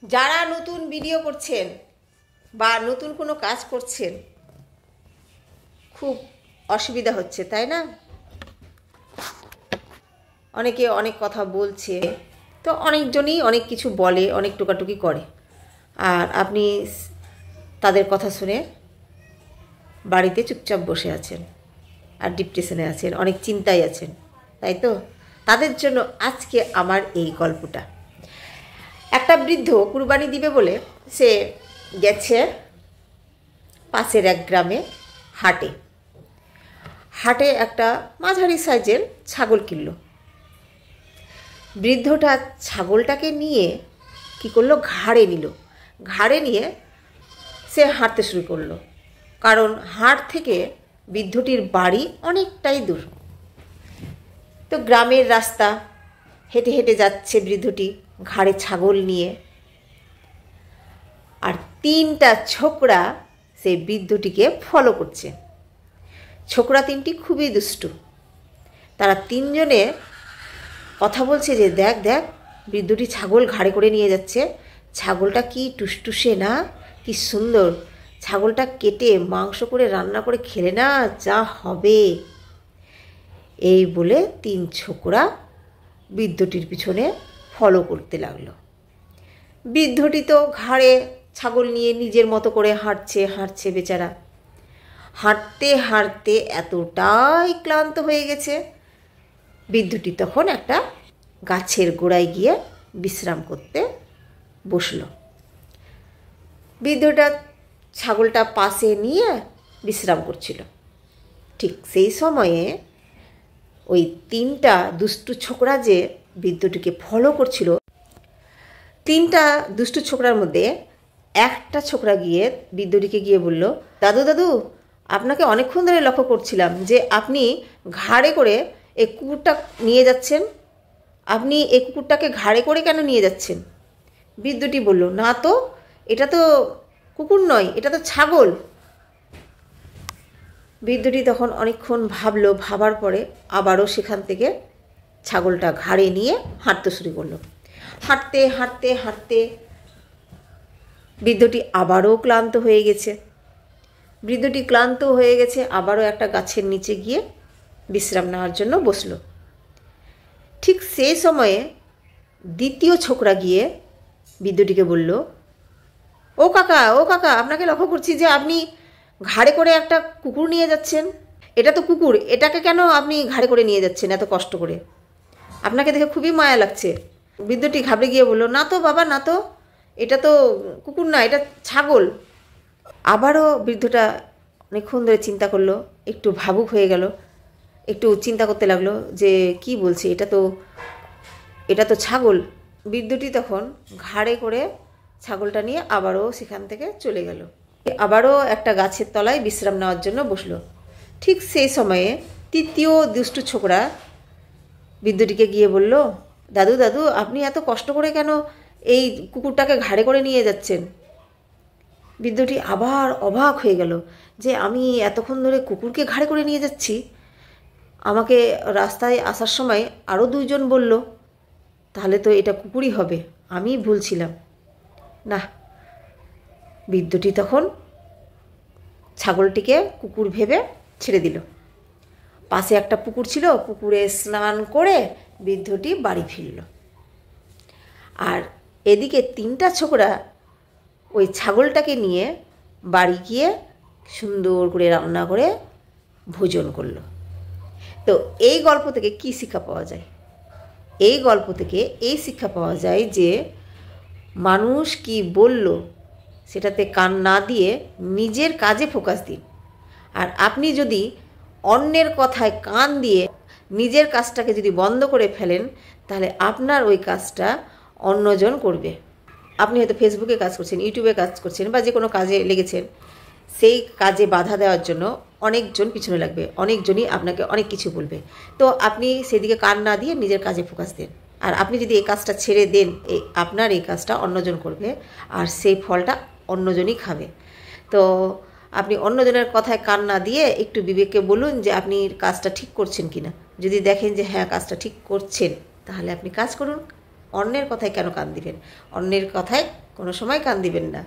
যারা নতুন ভিডিও করছেন বা নতুন কোনো কাজ করছেন খুব অসুবিধা হচ্ছে, তাই না? অনেকে অনেক কথা বলছে, তো অনেকজনই অনেক কিছু বলে, অনেক টোকাটুকি করে, আর আপনি তাদের কথা শুনে বাড়িতে চুপচাপ বসে আছেন আর ডিপ্রেশনে আছেন, অনেক চিন্তায় আছেন, তাই তো? তাদের জন্য আজকে আমার এই গল্পটা। একটা বৃদ্ধ কুরবানি দিবে বলে সে গেছে পাশের এক গ্রামে হাটে। হাটে একটা মাঝারি সাইজের ছাগল কিনল। বৃদ্ধটা ছাগলটাকে নিয়ে কি করলো, ঘাড়ে নিল। ঘাড়ে নিয়ে সে হাঁটতে শুরু করলো, কারণ হাট থেকে বৃদ্ধটির বাড়ি অনেকটাই দূর। তো গ্রামের রাস্তা হেঁটে হেঁটে যাচ্ছে বৃদ্ধটি ঘাড়ে ছাগল নিয়ে, আর তিনটা ছোকরা সেই বৃদ্ধটিকে ফলো করছে। ছোকরা তিনটি খুবই দুষ্টু। তারা তিনজনে কথা বলছে যে দেখ দেখ, বৃদ্ধটি ছাগল ঘাড়ে করে নিয়ে যাচ্ছে, ছাগলটা কি টুসটুসে না, কি সুন্দর, ছাগলটা কেটে মাংস করে রান্না করে খেলে না যা হবে। এই বলে তিন ছোকরা বৃদ্ধটির পিছনে ফলো করতে লাগলো। বৃদ্ধটি তো ঘাড়ে ছাগল নিয়ে নিজের মতো করে হাঁটছে হাঁটছে বেচারা। হাঁটতে হাঁটতে এতটাই ক্লান্ত হয়ে গেছে, বৃদ্ধটি তখন একটা গাছের গোড়ায় গিয়ে বিশ্রাম করতে বসল। বৃদ্ধটা ছাগলটা পাশে নিয়ে বিশ্রাম করছিল। ঠিক সেই সময়ে ওই তিনটা দুষ্টু ছোকরা যে বৃদ্ধটিকে ফলো করছিল, তিনটা দুষ্টু ছোকরার মধ্যে একটা ছোকরা গিয়ে বৃদ্ধটিকে গিয়ে বলল, দাদু দাদু, আপনাকে অনেকক্ষণ ধরে লক্ষ্য করছিলাম যে আপনি ঘাড়ে করে এই কুকুরটা নিয়ে যাচ্ছেন। আপনি এই কুকুরটাকে ঘাড়ে করে কেন নিয়ে যাচ্ছেন? বৃদ্ধটি বলল, না তো, এটা তো কুকুর নয়, এটা তো ছাগল। বৃদ্ধটি তখন অনেকক্ষণ ভাবলো, ভাবার পরে আবারও সেখান থেকে ছাগলটা ঘাড়ে নিয়ে হাঁটতে শুরু করলো। হাঁটতে হাঁটতে হাঁটতে বৃদ্ধটি আবারও ক্লান্ত হয়ে গেছে। বৃদ্ধটি ক্লান্ত হয়ে গেছে, আবারও একটা গাছের নিচে গিয়ে বিশ্রাম নেওয়ার জন্য বসলো। ঠিক সেই সময়ে দ্বিতীয় ছোকরা গিয়ে বৃদ্ধটিকে বলল, ও কাকা, ও কাকা, আপনাকে লক্ষ্য করছি যে আপনি ঘাড়ে করে একটা কুকুর নিয়ে যাচ্ছেন। এটা তো কুকুর, এটাকে কেন আপনি ঘাড়ে করে নিয়ে যাচ্ছেন এত কষ্ট করে? আপনাকে দেখে খুবই মায়া লাগছে। বৃদ্ধটি ঘাবড়ে গিয়ে বলল, না তো বাবা, না তো, এটা তো কুকুর না, এটা ছাগল। আবারও বৃদ্ধটা অনেকক্ষণ ধরে চিন্তা করলো, একটু ভাবুক হয়ে গেল, একটু চিন্তা করতে লাগলো যে কি বলছে, এটা তো ছাগল। বৃদ্ধটি তখন ঘাড়ে করে ছাগলটা নিয়ে আবারও সেখান থেকে চলে গেল। আবারও একটা গাছের তলায় বিশ্রাম নেওয়ার জন্য বসলো। ঠিক সেই সময়ে তৃতীয় দুষ্টু ছোকরা বৃদ্ধটিকে গিয়ে বলল, দাদু দাদু, আপনি এত কষ্ট করে কেন এই কুকুরটাকে ঘাড়ে করে নিয়ে যাচ্ছেন? বৃদ্ধটি আবার অবাক হয়ে গেল যে আমি এতক্ষণ ধরে কুকুরকে ঘাড়ে করে নিয়ে যাচ্ছি। আমাকে রাস্তায় আসার সময় আরও দুইজন বলল, তাহলে তো এটা কুকুরই হবে, আমিই ভুল ছিলাম। না, বৃদ্ধটি তখন ছাগলটিকে কুকুর ভেবে ছেড়ে দিল। পাশে একটা পুকুর ছিল, পুকুরে স্নান করে বৃদ্ধটি বাড়ি ফিরল। আর এদিকে তিনটা ছোকরা ওই ছাগলটাকে নিয়ে বাড়ি গিয়ে সুন্দর করে রান্না করে ভোজন করলো। তো এই গল্প থেকে কি শিক্ষা পাওয়া যায়? এই গল্প থেকে এই শিক্ষা পাওয়া যায় যে মানুষ কি বলল সেটাতে কান না দিয়ে নিজের কাজে ফোকাস দিন। আর আপনি যদি অন্যের কথায় কান দিয়ে নিজের কাজটাকে যদি বন্ধ করে ফেলেন, তাহলে আপনার ওই কাজটা অন্যজন করবে। আপনি হয়তো ফেসবুকে কাজ করছেন, ইউটিউবে কাজ করছেন, বা যে কোনো কাজে লেগেছেন, সেই কাজে বাধা দেওয়ার জন্য অনেকজন পিছনে লাগবে, অনেকজনই আপনাকে অনেক কিছু বলবে। তো আপনি সেদিকে কান না দিয়ে নিজের কাজে ফোকাস দেন। আর আপনি যদি এই কাজটা ছেড়ে দেন, আপনার এই কাজটা অন্যজন করবে, আর সেই ফলটা অন্যজনই খাবে। তো আপনি অন্যজনের কথায় কান না দিয়ে একটু বিবেককে বলুন যে আপনি কাজটা ঠিক করছেন কিনা। যদি দেখেন যে হ্যাঁ কাজটা ঠিক করছেন, তাহলে আপনি কাজ করুন। অন্যের কথায় কেন কান দিবেন? অন্যের কথায় কোনো সময় কান দিবেন না।